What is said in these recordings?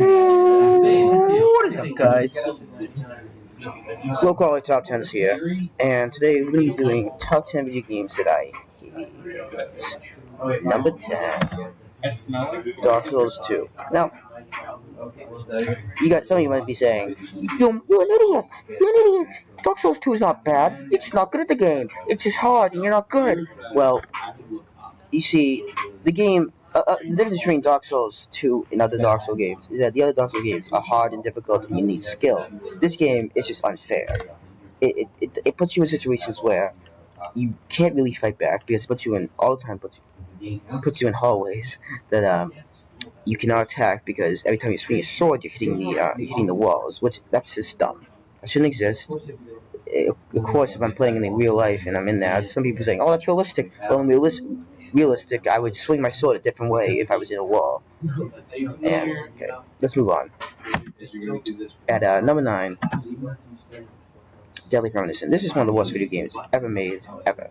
What is up, guys? Low quality top 10s here, and today we're going to be doing top 10 video games that I hate. Number 10, Dark Souls 2. Now, some of you might be saying, you're an idiot. You're an idiot. Dark Souls 2 is not bad. It's not good at the game. It's just hard, and you're not good. Well, you see, the game. The difference between Dark Souls 2 and other Dark Souls games is that the other Dark Souls games are hard and difficult and you need skill. This game is just unfair. It puts you in situations where you can't really fight back because it puts you in all the time puts you in hallways that you cannot attack because every time you swing a sword you're hitting the walls, which that's just dumb. That shouldn't exist. Of course, if I'm playing in real life and I'm in that, some people are saying, "Oh, that's realistic." Well, in realistic, I would swing my sword a different way if I was in a wall. And okay, let's move on. At number 9, Deadly Premonition. This is one of the worst video games ever made, ever.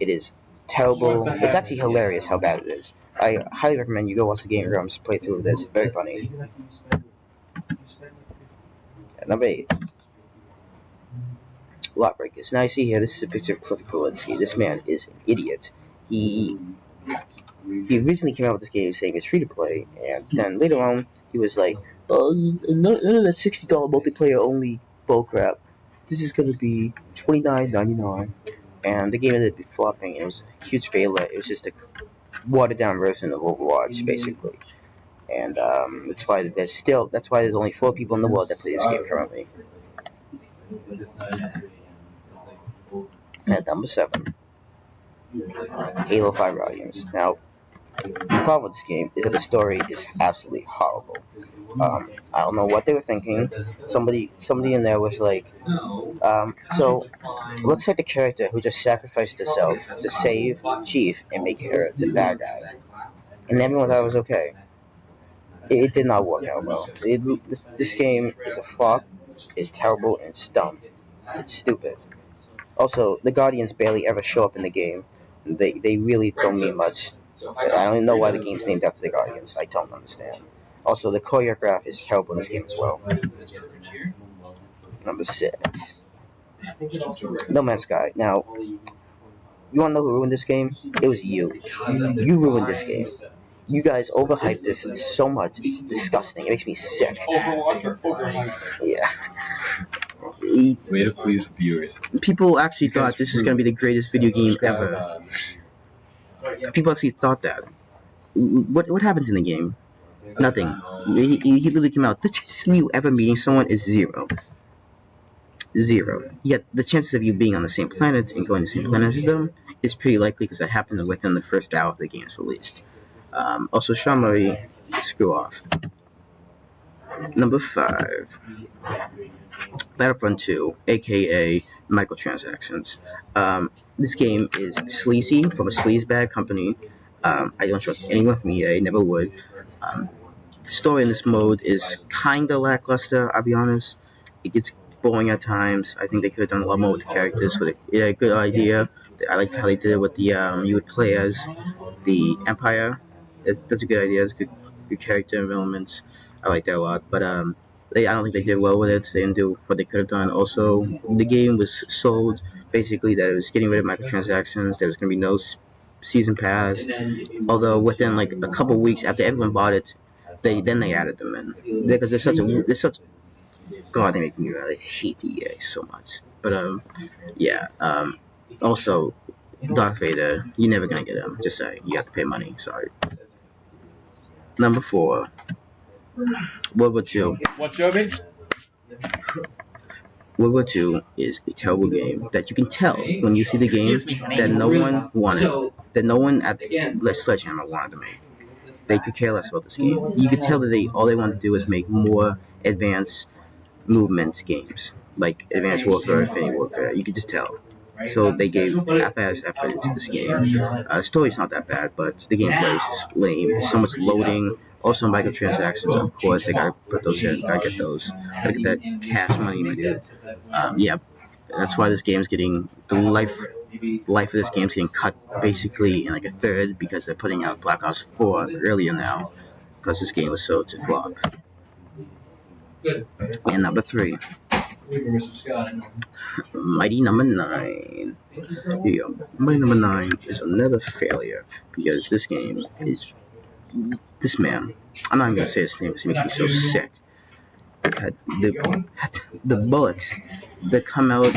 It is terrible. It's actually hilarious how bad it is. I highly recommend you go watch the game Realms playthrough of this. Very funny. At number 8, Lawbreakers. Now you see here, this is a picture of Cliff Polinsky. This man is an idiot. He originally came out with this game saying it's free to play, and then later on he was like, "Oh, none of that $60 multiplayer only bullcrap. This is gonna be $29.99." And the game ended up flopping. It was a huge failure. It was just a watered down version of Overwatch, basically. And that's why there's only 4 people in the world that play this game currently. At number 7, Halo 5 Guardians. Now, the problem with this game is that the story is absolutely horrible. I don't know what they were thinking. Somebody in there was like, so let's take the character who just sacrificed herself to save Chief and make her the bad guy. And everyone thought it was okay. It did not work out well. This game is a flop, it's terrible, and it's dumb. It's stupid. Also, the Guardians barely ever show up in the game. They really don't mean much. I don't even know why the game's named after the Guardians. I don't understand. Also, the choreograph is terrible in this game as well. Number 6, No Man's Sky. Now, you want to know who ruined this game? It was you. You ruined this game. You guys overhyped this so much, it's disgusting. It makes me sick. Yeah. Way to please viewers. People actually thought this is going to be the greatest video game ever. People actually thought that. What happens in the game? Nothing. He literally came out. The chances of you ever meeting someone is 0. 0. Yet the chances of you being on the same planet and going to the same planet as them is pretty likely because that happened within the first hour of the game's released. Also, Sean Murray, screw off. Number 5, Battlefront 2, aka microtransactions. This game is sleazy from a sleazebag company. I don't trust anyone from EA, never would. The story in this mode is kinda lackluster, I'll be honest. It gets boring at times. I think they could have done a lot more with the characters, but a good idea. I liked how they did it with the, you would play as the Empire. That's a good idea. It's good character development. I like that a lot, but I don't think they did well with it. They didn't do what they could have done. Also, the game was sold basically that it was getting rid of microtransactions. There was going to be no season pass. Although within like a couple weeks after everyone bought it, they added them in because there's such God, they make me really hate EA so much. But yeah. Also, Darth Vader, you're never gonna get him. Just saying, you have to pay money. Sorry. Number 4, World War II. What's your name? World War II is a terrible game that you can tell when you see the game that no one wanted, that no one at Sledgehammer wanted to make. They could care less about this game. You could tell that all they wanted to do was make more advanced movement games, like Advanced Warfare, Infinite Warfare. You could just tell. So they gave half-ass effort into this game. The story's not that bad, but the gameplay is just lame. There's so much loading. Also microtransactions, of course, they gotta put those in. Gotta get those. Gotta get that cash money, my dude. Yeah, that's why this game's getting the life of this game's getting cut basically in like a third because they're putting out Black Ops 4 earlier now because this game was so to flop. And number 3, Mighty Number 9. Yeah, Mighty Number 9 is another failure because this game is this man. I'm not even gonna say his name because he makes me so sick. The bullocks that come out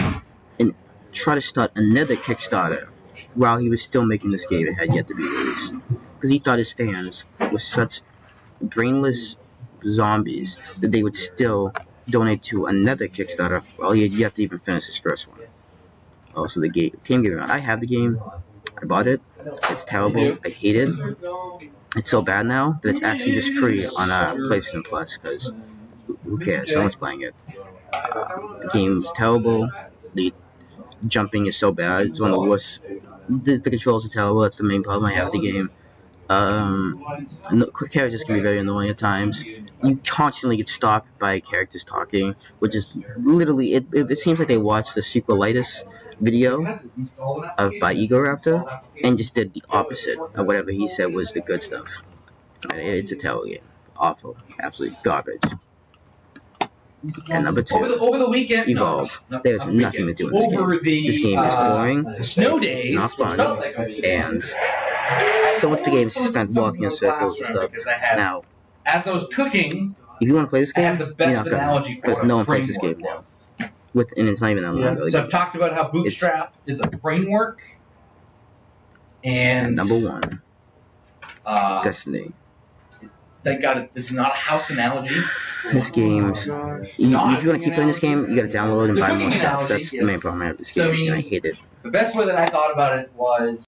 and try to start another Kickstarter while he was still making this game and had yet to be released because he thought his fans were such brainless zombies that they would still donate to another Kickstarter while he had yet to even finish his first one. Also, the game came around. I have the game. I bought it. It's terrible. I hate it. It's so bad now that it's actually just free on PlayStation Plus because who cares? Someone's playing it. The game's terrible. The jumping is so bad. It's one of the worst. The controls are terrible. That's the main problem I have with the game. Characters can be very annoying at times. You constantly get stopped by characters talking, which is literally it seems like they watched the Sequelitis video by Ego Raptor and just did the opposite of whatever he said was the good stuff. It's a terrible game. Awful. Absolute garbage. And number 2, over the weekend, Evolve. There's nothing to do in this game. This game is boring, snow days, not fun, and so much the game is spent walking in circles and stuff. Now, as I was cooking, if you want to play this I game, had the best analogy for because no one plays this game now. And it's not even that long ago. So I've talked about how Bootstrap is a framework, and number 1, Destiny. Thank God this is not a house analogy. This game's... if you want to keep playing this game, you gotta download and buy more stuff. That's the main problem I have with this game, and I hate it. The best way that I thought about it was